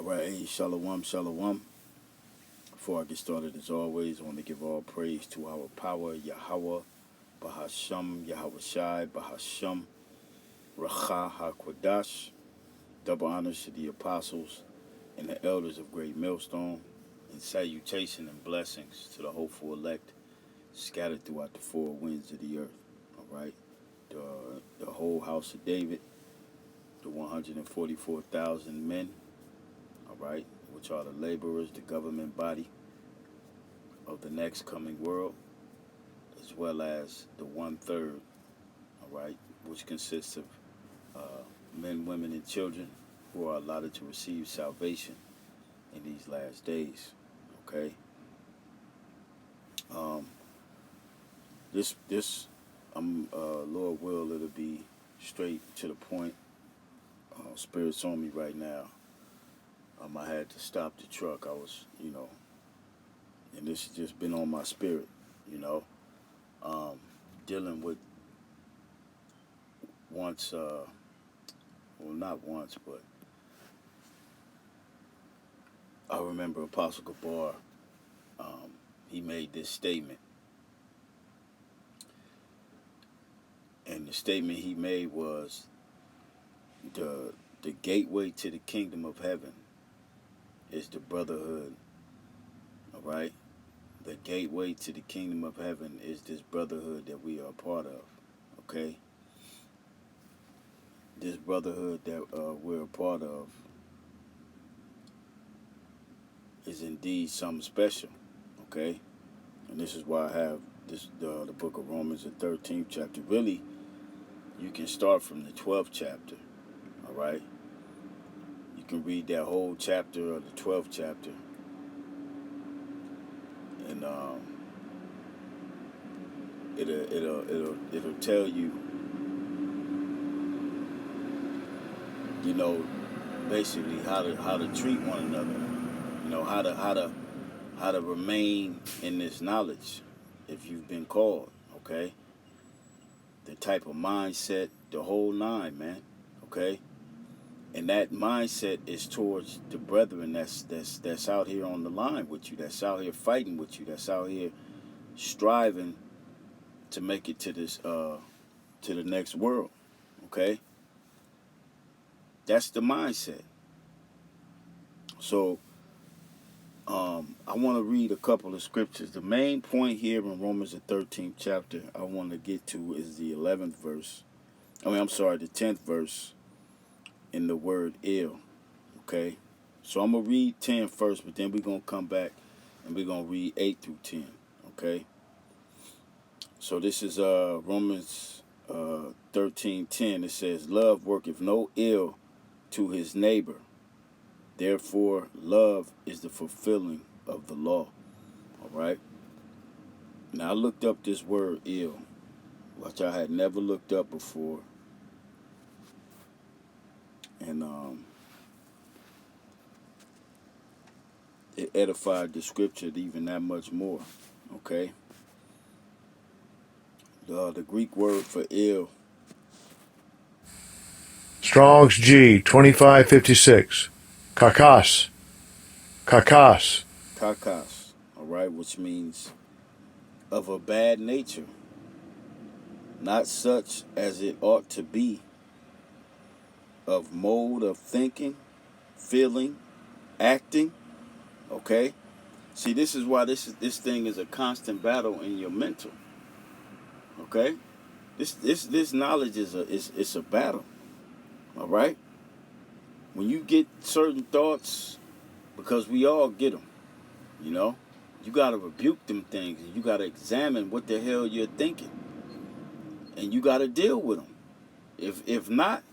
Right, hey, shalom, shalom. Before I get started, as always, I want to give all praise to our power, Yahweh, Bahasham, Yahweh Shai, Bahasham, Racha HaKwadash. Double honors to the apostles and the elders of Great Millstone, and salutation and blessings to the hopeful elect scattered throughout the four winds of the earth. All right, the whole house of David, the 144,000 men. All right, which are the laborers, the government body of the next coming world, as well as the 1/3, all right, which consists of men, women, and children who are allotted to receive salvation in these last days. Okay, um, this, Lord will, it'll be straight to the point. Spirit's on me right now. I had to stop the truck. I was, and this has just been on my spirit, you know, um, dealing with once. Well, not once, but I remember Apostle Gabar, he made this statement. And the statement he made was the gateway to the kingdom of heaven is the brotherhood. All right? The gateway to the kingdom of heaven is this brotherhood that we are a part of. Okay? This brotherhood that we're a part of is indeed something special. Okay? And this is why I have the book of Romans, the 13th chapter. Really, you can start from the 12th chapter. All right? You can read that whole chapter of the 12th chapter. And it'll tell you, basically how to treat one another. How to remain in this knowledge if you've been called. Okay, the type of mindset, the whole nine, man. Okay, and that mindset is towards the brethren that's out here on the line with you, that's out here fighting with you, that's out here striving to make it to this to the next world. Okay, that's the mindset. So I want to read a couple of scriptures. The main point here in Romans the 13th chapter I want to get to is the 11th verse. The 10th verse in the word ill. Okay, so I'm gonna read 10 first, but then we're gonna come back and we're gonna read 8 through 10. Okay, so this is Romans 13:10. It says, "Love worketh no ill to his neighbor. Therefore, love is the fulfilling of the law." All right. Now, I looked up this word ill, which I had never looked up before. And it edified the scripture even that much more. Okay. The Greek word for ill. Strong's G 2556. Kakas. Kakas. Kakas. All right. Which means of a bad nature. Not such as it ought to be. Of mode of thinking, feeling, acting. Okay. See, this is why this thing is a constant battle in your mental. Okay, this knowledge is a battle. All right, when you get certain thoughts, because we all get them, you know, you gotta rebuke them things, and you gotta examine what the hell you're thinking, and you gotta deal with them. If not,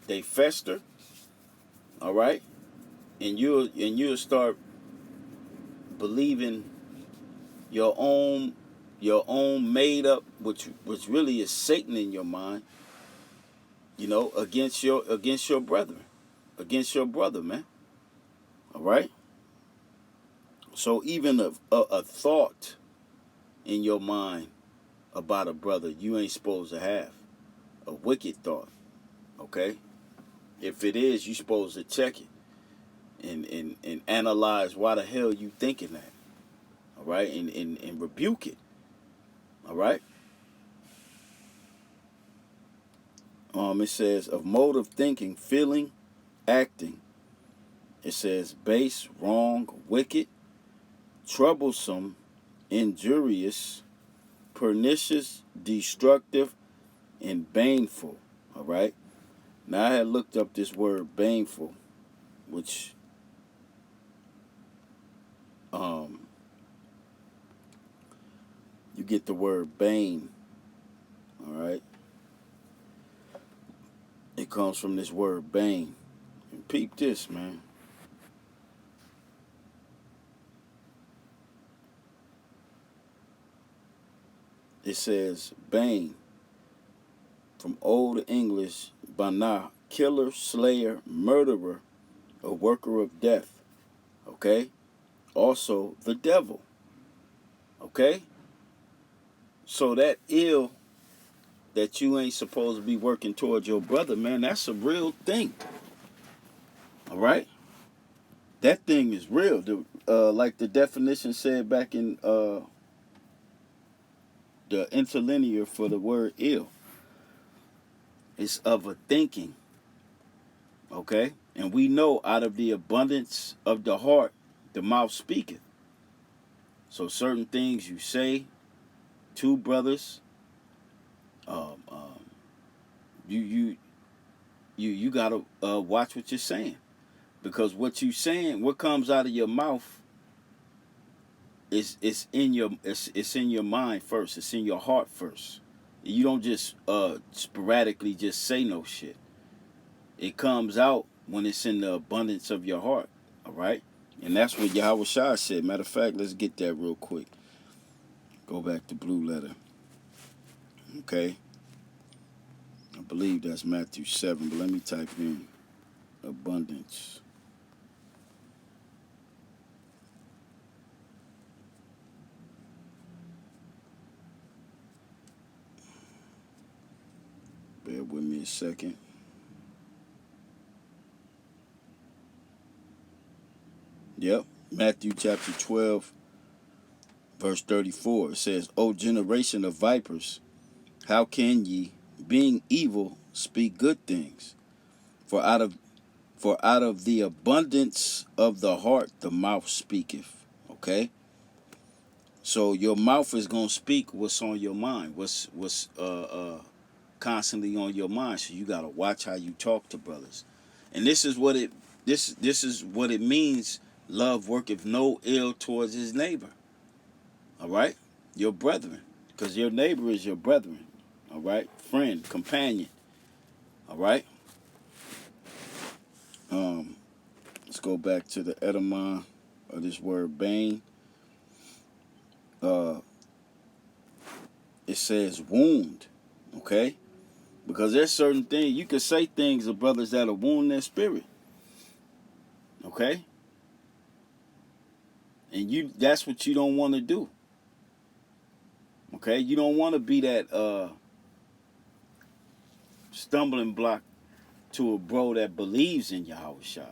they fester. All right, and you'll start believing your own made up, which really is Satan in your mind, against your brethren, against your brother, man. All right. So even a thought in your mind about a brother you ain't supposed to have, a wicked thought. Okay. If it is, you supposed to check it. and analyze why the hell you thinking that. All right, and rebuke it. All right. It says of mode of thinking, feeling, acting. It says base, wrong, wicked, troublesome, injurious, pernicious, destructive, and baneful. All right. Now I had looked up this word baneful, which you get the word bane. All right. It comes from this word bane. And peep this, man. It says bane from Old English bana, killer, slayer, murderer, a worker of death. Okay. Also the devil. Okay. So that ill that you ain't supposed to be working towards your brother, man, that's a real thing. All right? That thing is real. Like the definition said back in the interlinear for the word ill. It's of a thinking. Okay? And we know out of the abundance of the heart, the mouth speaketh. So certain things you say to brothers, um, um, you gotta watch what you're saying. Because what you saying, what comes out of your mouth, it's in your mind first. It's in your heart first. You don't just sporadically just say no shit. It comes out when it's in the abundance of your heart. All right, and that's what Yahweh Shai said. Matter of fact, let's get that real quick. Go back to Blue Letter. Okay, I believe that's Matthew 7, but let me type in abundance. Bear with me a second. Yep, Matthew chapter 12, verse 34. It says, O generation of vipers, how can ye, being evil, speak good things? For out of the abundance of the heart the mouth speaketh. Okay? So your mouth is gonna speak what's on your mind, what's constantly on your mind. So you gotta watch how you talk to brothers. And this is what it means. Love worketh no ill towards his neighbor. All right, your brethren, because your neighbor is your brethren. All right, friend, companion. All right. Let's go back to the etymon of this word bane. Uh, it says wound. Okay, because there's certain things you could say things of brothers that'll wound their spirit. Okay, and that's what you don't want to do. Okay, you don't want to be that stumbling block to a bro that believes in Yahweh Shai.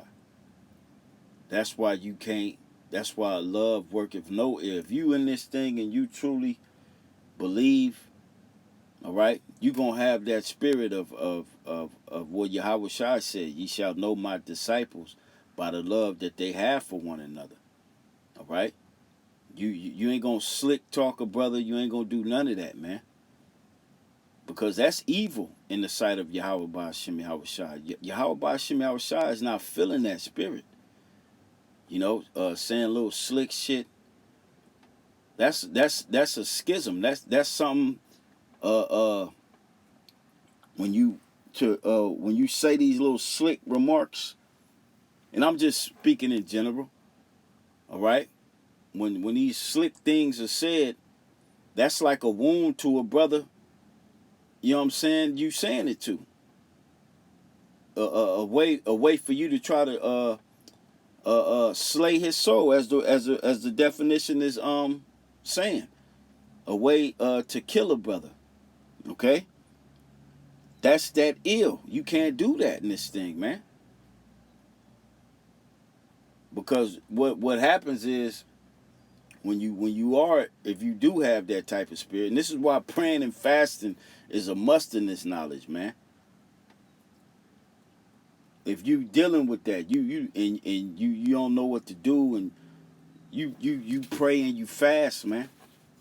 That's why you can't. That's why love worketh no ill. If you in this thing and you truly believe, all right, you gonna have that spirit of what Yahweh Shai said. Ye shall know my disciples by the love that they have for one another. All right, you ain't gonna slick talk a brother. You ain't gonna do none of that, man. Because that's evil in the sight of Yahweh Ba'ashem Yahweh Shai. Yahweh Ba'ashem Yahweh Shai is not feeling that spirit. You know, saying little slick shit. That's a schism. That's something. When you say these little slick remarks, and I'm just speaking in general. All right. When these slick things are said, that's like a wound to a brother. You know what I'm saying? You saying it to a way for you to try to slay his soul, as the definition is saying, a way to kill a brother. Okay, that's that ill. You can't do that in this thing, man. Because what happens is when you are, if you do have that type of spirit, and this is why praying and fasting is a must in this knowledge, man. If you dealing with that, you don't know what to do, and you pray and you fast, man,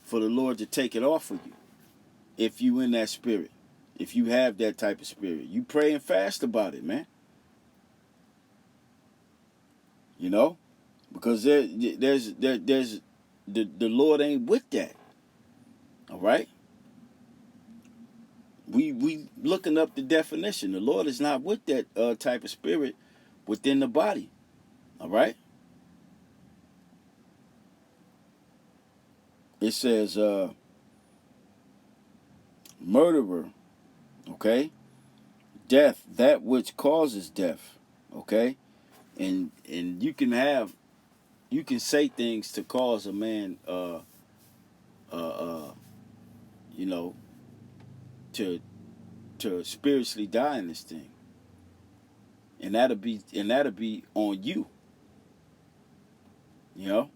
for the Lord to take it off of you. If you in that spirit, if you have that type of spirit, you pray and fast about it, man. You know, because there's the Lord ain't with that. All right. We looking up the definition. The Lord is not with that type of spirit within the body. All right. It says murderer. Okay. Death, that which causes death. Okay. And you can say things to cause a man uh uh you know to spiritually die in this thing, and that'll be on you. You know,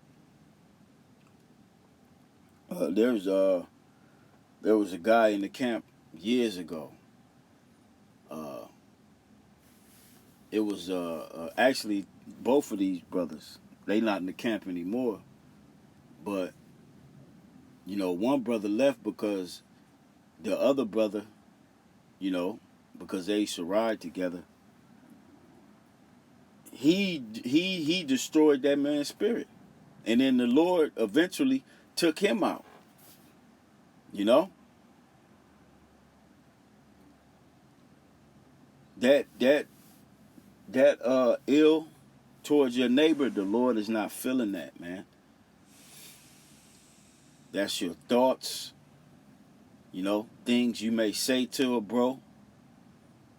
uh, there's uh there was a guy in the camp years ago. Uh, it was actually both of these brothers. They not in the camp anymore, but one brother left because the other brother, you know, because they used to ride together. He destroyed that man's spirit, and then the Lord eventually took him out. You know, that ill towards your neighbor, the Lord is not feeling that, man. That's your thoughts, things you may say to a bro.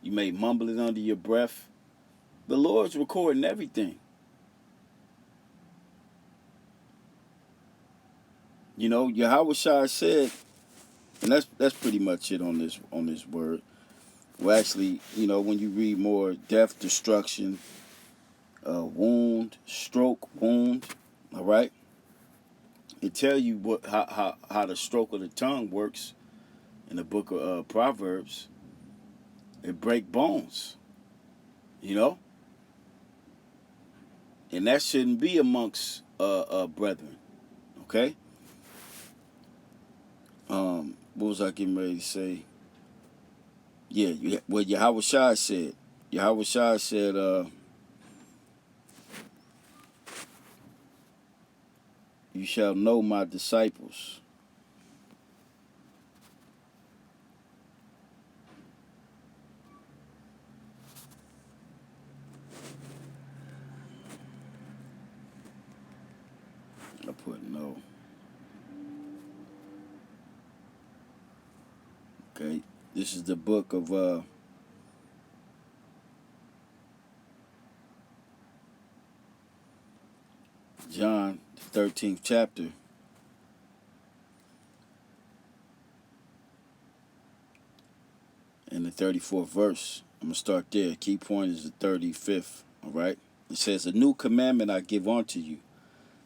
You may mumble it under your breath. The Lord's recording everything. Yahweh Shai said, and that's pretty much it on this word. Well, actually, when you read more, death, destruction, wound, stroke, wound, all right? It tell you how the stroke of the tongue works in the book of Proverbs. It break bones, you know, and that shouldn't be amongst brethren. Okay. What was I getting ready to say? Yeah, what Yahweh Shai said. Yahweh Shai said, "You shall know my disciples." I put no. Okay, this is the book of John, the 13th chapter. In the 34th verse. I'm going to start there. Key point is the 35th. All right. It says, "A new commandment I give unto you,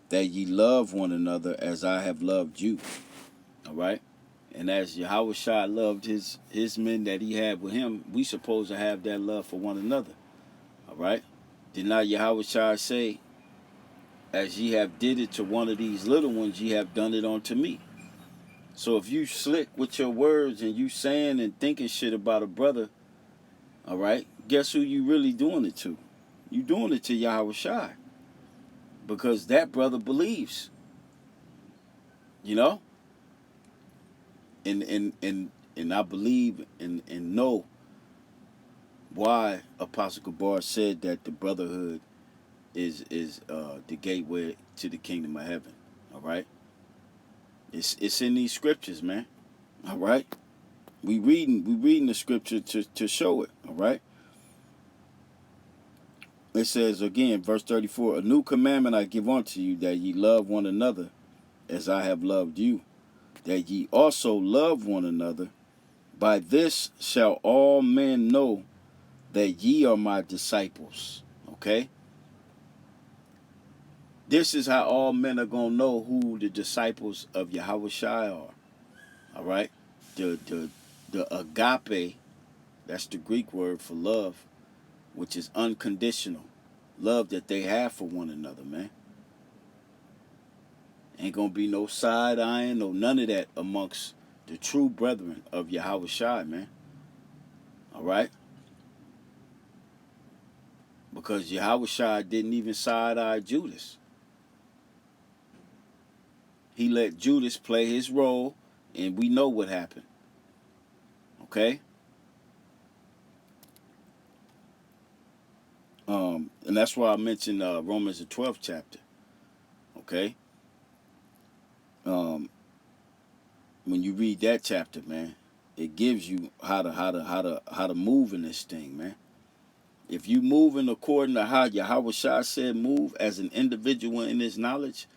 that ye love one another as I have loved you." All right. And as Yahweh Shai loved his men that he had with him, we supposed to have that love for one another. All right. Did not Yahweh Shai say, "As ye have did it to one of these little ones, ye have done it unto me"? So if you slick with your words and you saying and thinking shit about a brother, all right, guess who you really doing it to? You doing it to Yahweh Shai, because that brother believes, you know, and I believe and know why Apostle Kabar said that the brotherhood is the gateway to the kingdom of heaven. All right, it's in these scriptures, man. All right, we reading the scripture to show it. All right. It says again, verse 34, "A new commandment I give unto you, that ye love one another as I have loved you, that ye also love one another. By this shall all men know that ye are my disciples." Okay? This is how all men are going to know who the disciples of Yahweh Shai are. All right? The agape, that's the Greek word for love, which is unconditional. Love that they have for one another, man. Ain't going to be no side eyeing, no none of that amongst the true brethren of Yahweh Shai, man. All right? Because Yahweh Shai didn't even side eye Judas. He let Judas play his role, and we know what happened. Okay? And that's why I mentioned Romans the 12th chapter. Okay? When you read that chapter, man, it gives you how to move in this thing, man. If you moving according to how Yahweh Shai said move as an individual in this knowledge,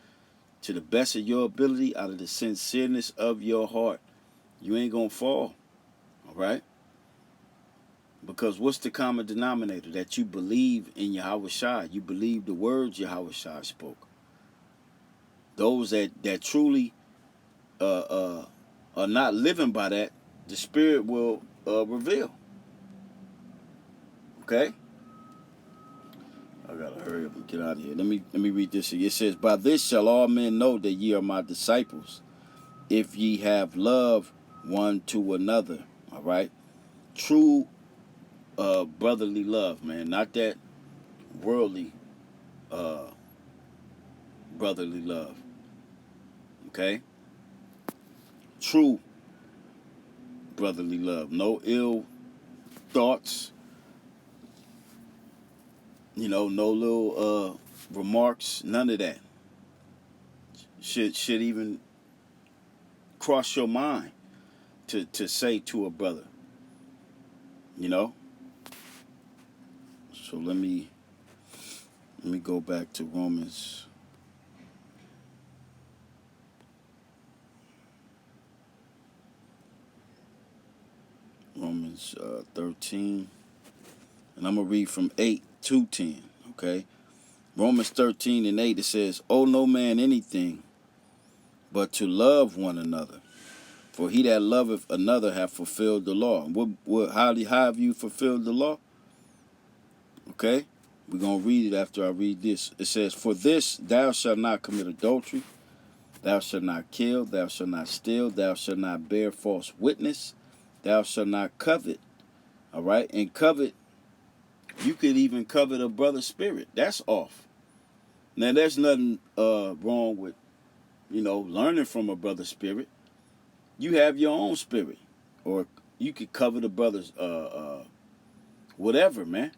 to the best of your ability, out of the sincereness of your heart, you ain't gonna fall. All right? Because what's the common denominator? That you believe in Yahweh Shai. You believe the words Yahweh Shai spoke. Those that truly are not living by that, the Spirit will reveal. Okay? I gotta hurry up and get out of here. Let me read this. It says, "By this shall all men know that ye are my disciples, if ye have love one to another." All right? True brotherly love, man. Not that worldly brotherly love. Okay? True brotherly love. No ill thoughts. No little remarks. None of that should even cross your mind to say to a brother. So let me go back to Romans. Romans 13. And I'm going to read from 8 to 10. Okay? Romans 13 and 8, it says, "Owe no man anything but to love one another. For he that loveth another hath fulfilled the law." How have you fulfilled the law? Okay? We're going to read it after I read this. It says, "For this, thou shalt not commit adultery. Thou shalt not kill. Thou shalt not steal. Thou shalt not bear false witness. Thou shalt not covet." All right? And covet, you could even covet a brother's spirit. That's off. Now, there's nothing wrong with, learning from a brother's spirit. You have your own spirit. Or you could covet a brother's whatever, man.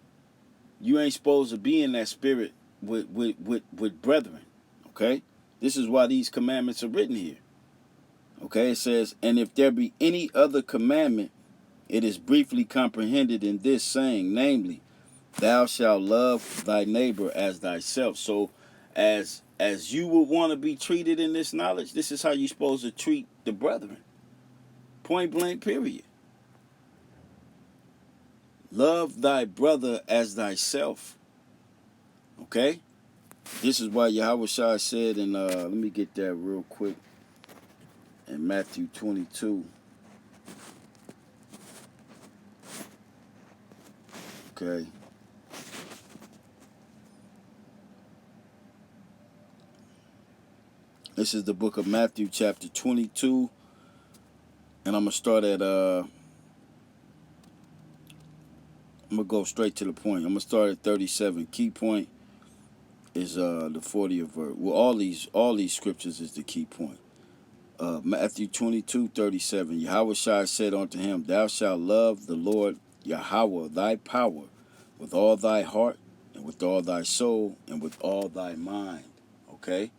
You ain't supposed to be in that spirit with brethren. Okay? This is why these commandments are written here. Okay? It says, "And if there be any other commandment, it is briefly comprehended in this saying, namely, thou shalt love thy neighbor as thyself." So as you would want to be treated in this knowledge, this is how you're supposed to treat the brethren. Point blank, period. Love thy brother as thyself. Okay? This is why Yahweh Shai said in, let me get that real quick, in Matthew 22. Okay? This is the book of Matthew chapter 22. And I'm going to start at, I'm going to go straight to the point. I'm going to start at 37. Key point is the 40th verse. Well, all these scriptures is the key point. Matthew 22:37. Yahweh Shai said unto him, "Thou shalt love the Lord Yahweh thy power with all thy heart, and with all thy soul, and with all thy mind." Okay?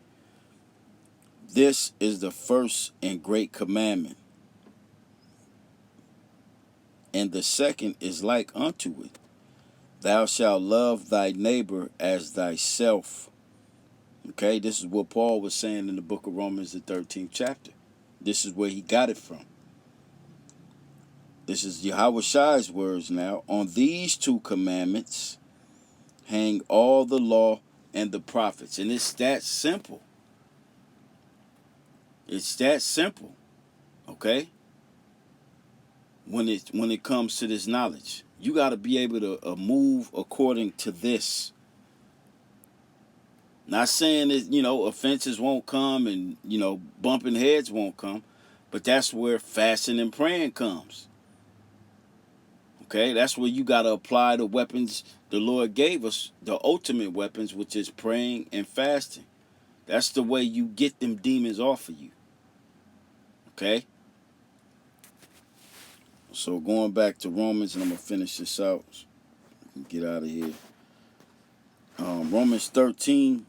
This is the first and great commandment. And the second is like unto it. Thou shalt love thy neighbor as thyself. Okay? This is what Paul was saying in the book of Romans, the 13th chapter. This is where he got it from. This is Yahweh Shai's words now. "On these two commandments hang all the law and the prophets. And it's that simple. It's that simple. Okay? When it comes to this knowledge, you got to be able to move according to this. Not saying that, offenses won't come and, bumping heads won't come, but that's where fasting and praying comes. Okay, that's where you got to apply the weapons the Lord gave us, the ultimate weapons, which is praying and fasting. That's the way you get them demons off of you. Okay? So going back to Romans, and I'm going to finish this out. So we can get out of here. Romans 13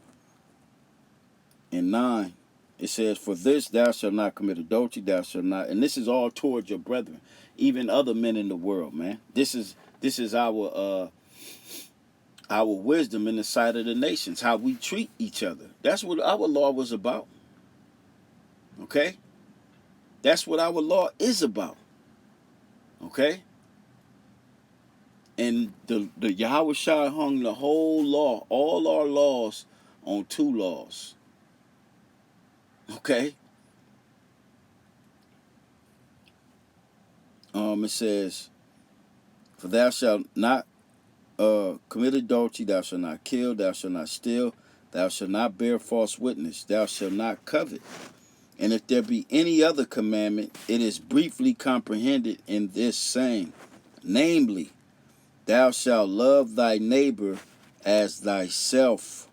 and 9. It says, for this thou shalt not commit adultery, thou shalt not, and this is all towards your brethren, even other men in the world, man. This is our wisdom in the sight of the nations, how we treat each other. That's what our law was about. Okay? That's what our law is about. Okay? And the Yahweh Shai hung the whole law, all our laws, on two laws. Okay? It says, for thou shalt not commit adultery, thou shalt not kill, thou shalt not steal, thou shalt not bear false witness, thou shalt not covet. And if there be any other commandment, it is briefly comprehended in this saying, namely, thou shalt love thy neighbor as thyself.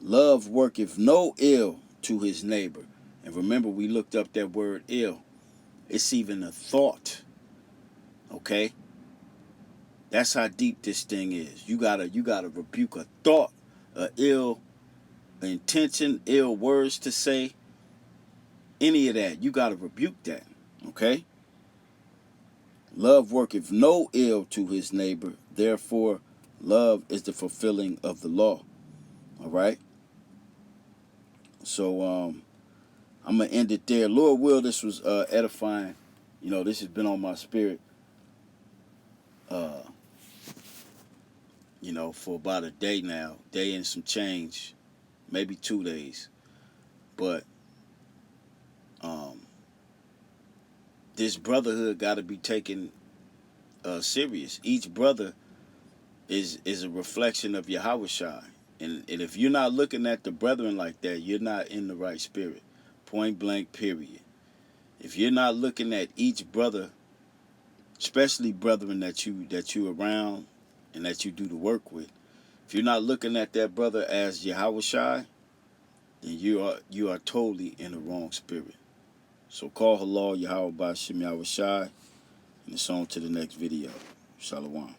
Love worketh no ill to his neighbor. And remember, we looked up that word ill. It's even a thought. Okay? That's how deep this thing is. You gotta rebuke a thought, a ill intention, ill words to say, any of that. You gotta rebuke that. Okay? Love worketh no ill to his neighbor. Therefore, love is the fulfilling of the law. All right? So I'm gonna end it there. Lord will, this was edifying. This has been on my spirit. For about a day now, day and some change, maybe 2 days. But this brotherhood got to be taken serious. Each brother is a reflection of Yahweh Shai. And if you're not looking at the brethren like that, you're not in the right spirit. Point blank, period. If you're not looking at each brother, especially brethren that you around and that you do the work with, if you're not looking at that brother as Yahweh Shai, then you are totally in the wrong spirit. So call Halal Yahweh Ba'Shem Yahweh Shai, and it's on to the next video. Shalom.